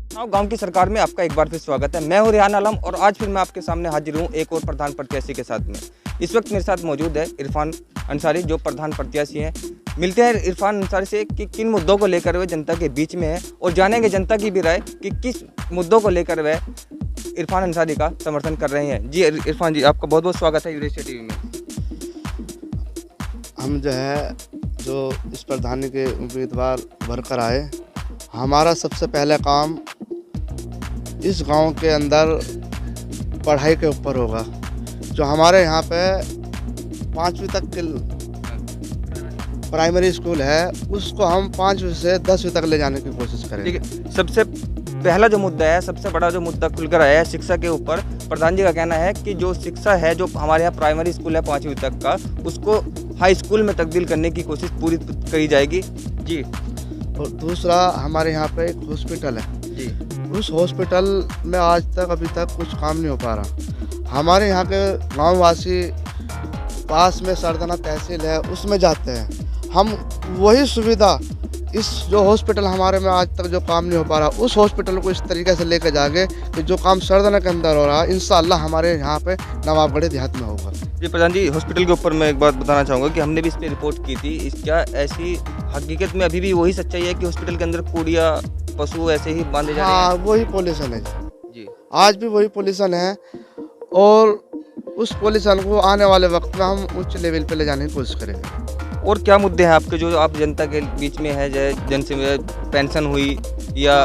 हाँ, गांव की सरकार में आपका एक बार फिर स्वागत है। मैं हूँ रेहान आलम और आज फिर मैं आपके सामने हाजिर हूँ एक और प्रधान प्रत्याशी के साथ में। इस वक्त मेरे साथ मौजूद है इरफान अंसारी, जो प्रधान प्रत्याशी हैं। मिलते हैं इरफान अंसारी से कि किन मुद्दों को लेकर वे जनता के बीच में है और जानेंगे जनता की भी राय कि किस मुद्दों को लेकर वे इरफान अंसारी का समर्थन कर रहे हैं। जी इरफान जी, आपका बहुत बहुत स्वागत है यूरेशिया टीवी में। हम जो इस प्रधानी के उम्मीदवार भरकर आए, हमारा सबसे पहला काम इस गांव के अंदर पढ़ाई के ऊपर होगा। जो हमारे यहाँ पे 5वीं तक के प्राइमरी स्कूल है, उसको हम 5वीं से 10वीं तक ले जाने की कोशिश करेंगे। ठीक है, सबसे पहला जो मुद्दा है, सबसे बड़ा जो मुद्दा खुलकर आया है शिक्षा के ऊपर। प्रधान जी का कहना है कि जो शिक्षा है, जो हमारे यहाँ प्राइमरी स्कूल है 5वीं तक का, उसको हाई स्कूल में तब्दील करने की कोशिश पूरी करी जाएगी। जी। और दूसरा, हमारे यहाँ पे एक हॉस्पिटल है जी। उस हॉस्पिटल में आज तक अभी तक कुछ काम नहीं हो पा रहा। हमारे यहाँ के गाँववासी पास में सरदाना तहसील है, उसमें जाते हैं। हम वही सुविधा, इस जो हॉस्पिटल हमारे में आज तक जो काम नहीं हो पा रहा, उस हॉस्पिटल को इस तरीके से लेकर जाएंगे कि जो काम सरदाना के अंदर हो रहा है, इंशाअल्लाह हमारे यहाँ पे नवाबगढ़ देहात में होगा। जी प्रधान जी, हॉस्पिटल के ऊपर मैं एक बात बताना चाहूँगा कि हमने भी इस पर रिपोर्ट की थी। क्या ऐसी हकीकत में अभी भी वही सच्चाई है कि हॉस्पिटल के अंदर कूड़िया पशु ऐसे ही बांधे जा रहे हैं? हाँ, वही पॉल्यूशन है जी। आज भी वही पॉल्यूशन है, और उस पॉल्यूशन को आने वाले वक्त में हम उच्च लेवल पे ले जाने की कोशिश करेंगे। और क्या मुद्दे हैं आपके जो आप जनता के बीच में है, जैसे जनसेवा पेंशन हुई या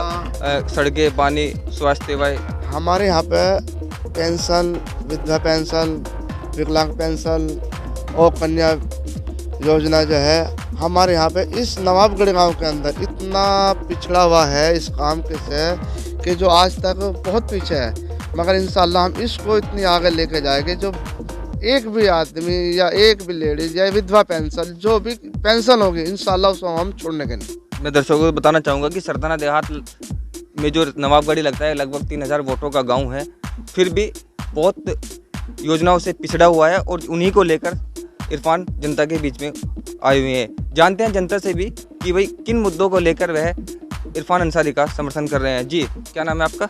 सड़कें, पानी, स्वास्थ्य सेवाएं? हमारे यहाँ पे पेंशन, विधवा पेंशन, विकलांग पेंशन और कन्या योजना जो है, हमारे यहाँ पे इस नवाबगढ़ गांव के अंदर इतना पिछड़ा हुआ है इस काम के से कि जो आज तक बहुत पीछे है। मगर इंशाअल्लाह हम इसको इतनी आगे लेके जाएंगे, जो एक भी आदमी या एक भी लेडीज या विधवा पेंशन, जो भी पेंशन होगी, इंशाअल्लाह उसको हम छोड़ने के नहीं। मैं दर्शकों को बताना चाहूँगा कि सरदाना देहात में जो नवाबगढ़ी लगता है, लगभग 3000 वोटों का गांव है, फिर भी बहुत योजनाओं से पिछड़ा हुआ है और उन्हीं को लेकर इरफान जनता के बीच में आए हुए हैं। जानते हैं जनता से भी कि भाई किन मुद्दों को लेकर वह इरफान अंसारी का समर्थन कर रहे हैं। जी, क्या नाम है आपका?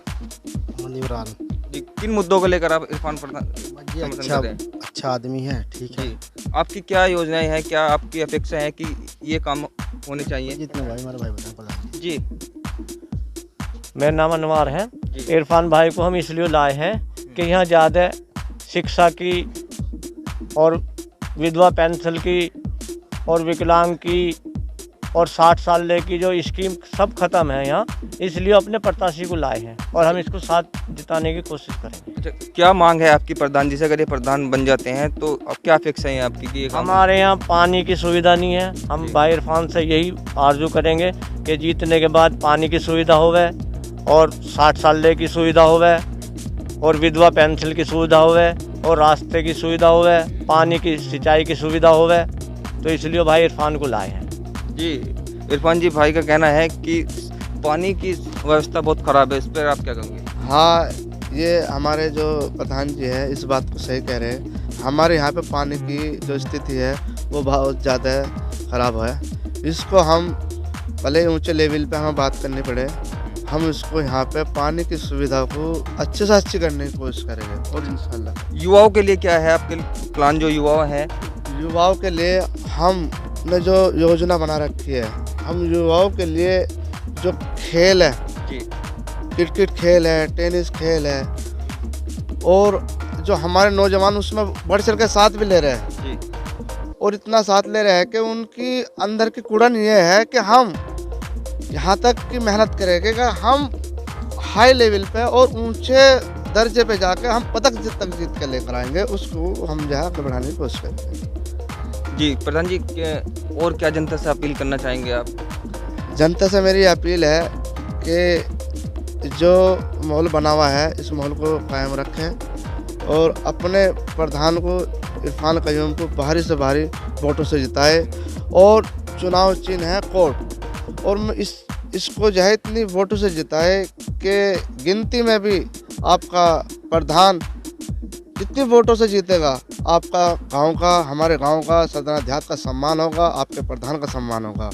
इमरान जी, किन मुद्दों को लेकर आप इरफान समर्थन कर रहे हैं? अच्छा आदमी है, ठीक है। आपकी क्या योजनाएं हैं, क्या आपकी अपेक्षा है कि ये काम होने चाहिए? जितने भाई हमारे भाई बताएं। जी। मेरा नाम अनवार है। जी। इरफान भाई को हम इसलिए लाए हैं कि यहाँ ज़्यादा शिक्षा की और विधवा पेंशन की और विकलांग की और 60 साल ले की जो स्कीम सब खत्म है यहाँ, इसलिए अपने प्रत्याशी को लाए हैं और हम इसको साथ जिताने की कोशिश करेंगे। अच्छा, क्या मांग है आपकी प्रधान जी से? अगर ये प्रधान बन जाते हैं तो अब क्या अपेक्षाएं हैं आपकी कि ये काम? हमारे यहाँ पानी की सुविधा नहीं है। हम भाई इरफान से यही आरजू करेंगे कि जीतने के बाद पानी की सुविधा होवे और 60 साल ले की सुविधा होवे और विधवा पेंशन की सुविधा होवे और रास्ते की सुविधा होवे, पानी की सिंचाई की सुविधा होवे। तो इसलिए भाई इरफान को लाए हैं। जी, इरफान जी भाई का कहना है कि पानी की व्यवस्था बहुत ख़राब है, इस पर आप क्या कहेंगे? हाँ, ये हमारे जो प्रधान जी है इस बात को सही कह रहे हैं। हमारे यहाँ पे पानी की जो स्थिति है वो बहुत ज़्यादा ख़राब है। इसको हम भले ऊंचे लेवल पे हमें बात करनी पड़े, हम इसको यहाँ पे पानी की सुविधा को अच्छे से अच्छी करने की कोशिश करेंगे। और इंशाल्लाह युवाओं के लिए क्या है आपके प्लान? जो युवा हैं, युवाओं के लिए हमने जो योजना बना रखी है, हम युवाओं के लिए जो खेल है, जी, क्रिकेट खेल है, टेनिस खेल है, और जो हमारे नौजवान उसमें बढ़ चढ़ के साथ भी ले रहे हैं। जी, और इतना साथ ले रहे हैं कि उनकी अंदर की कुड़न ये है कि हम यहाँ तक की मेहनत करेंगे कि हम हाई लेवल पे और ऊंचे दर्जे पे जाकर हम पदक तक जीत के लेकर आएंगे। उसको हम जो है आगे बढ़ाने की कोशिश करेंगे। जी प्रधान जी, और क्या जनता से अपील करना चाहेंगे आप? जनता से मेरी अपील है कि जो माहौल बना हुआ है, इस माहौल को कायम रखें और अपने प्रधान को, इरफान कयूम को भारी से भारी वोटों से जिताए। और चुनाव चिन्ह है कोर्ट, और इसको जो है इतनी वोटों से जिताए कि गिनती में भी आपका प्रधान जितनी वोटों से जीतेगा, आपका गांव का, हमारे गांव का, सरदाना देहात का सम्मान होगा, आपके प्रधान का सम्मान होगा।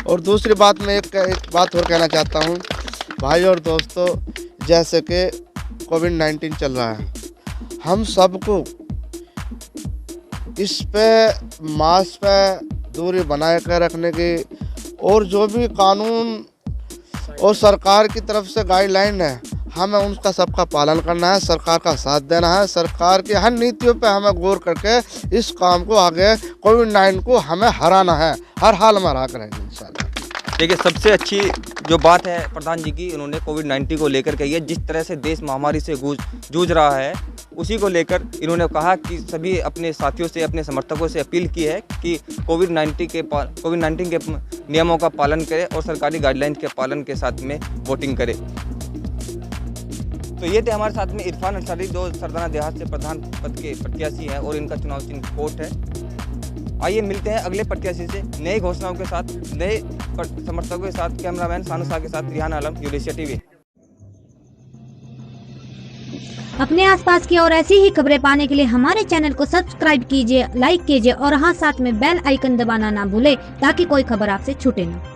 और दूसरी बात, मैं एक बात और कहना चाहता हूं भाई और दोस्तों, जैसे कि कोविड-19 चल रहा है, हम सबको इस पे मास्क पे दूरी बनाए कर रखने की और जो भी कानून और सरकार की तरफ से गाइडलाइन है, हमें उनका सबका पालन करना है, सरकार का साथ देना है, सरकार की हर नीतियों पे हमें गौर करके इस काम को आगे कोविड-19 को हमें हराना है, हर हाल में हरा कर रहेंगे इंशाल्लाह। देखिए, सबसे अच्छी जो बात है प्रधान जी की, इन्होंने कोविड-19 को लेकर कही है। जिस तरह से देश महामारी से जूझ रहा है, उसी को लेकर इन्होंने कहा कि सभी अपने साथियों से, अपने समर्थकों से अपील की है कि कोविड-19 के नियमों का पालन करें और सरकारी गाइडलाइन के पालन के साथ में वोटिंग करें। तो ये थे हमारे साथ में इरफान अंसारी, जो सरदाना देहात से प्रधान पद के प्रत्याशी हैं और इनका चुनाव चिन्ह कोर्ट है। आइए मिलते हैं अगले प्रत्याशी से नई घोषणाओं के साथ, नए समर्थकों के साथ। कैमरामैन सानू शाह के साथ रिहान आलम, यूरेशिया टीवी। अपने आसपास की और ऐसी ही खबरें पाने के लिए हमारे चैनल को सब्सक्राइब कीजिए, लाइक कीजिए और हाँ, साथ में बेल आइकन दबाना ना भूले ताकि कोई खबर आपसे छूटे ना।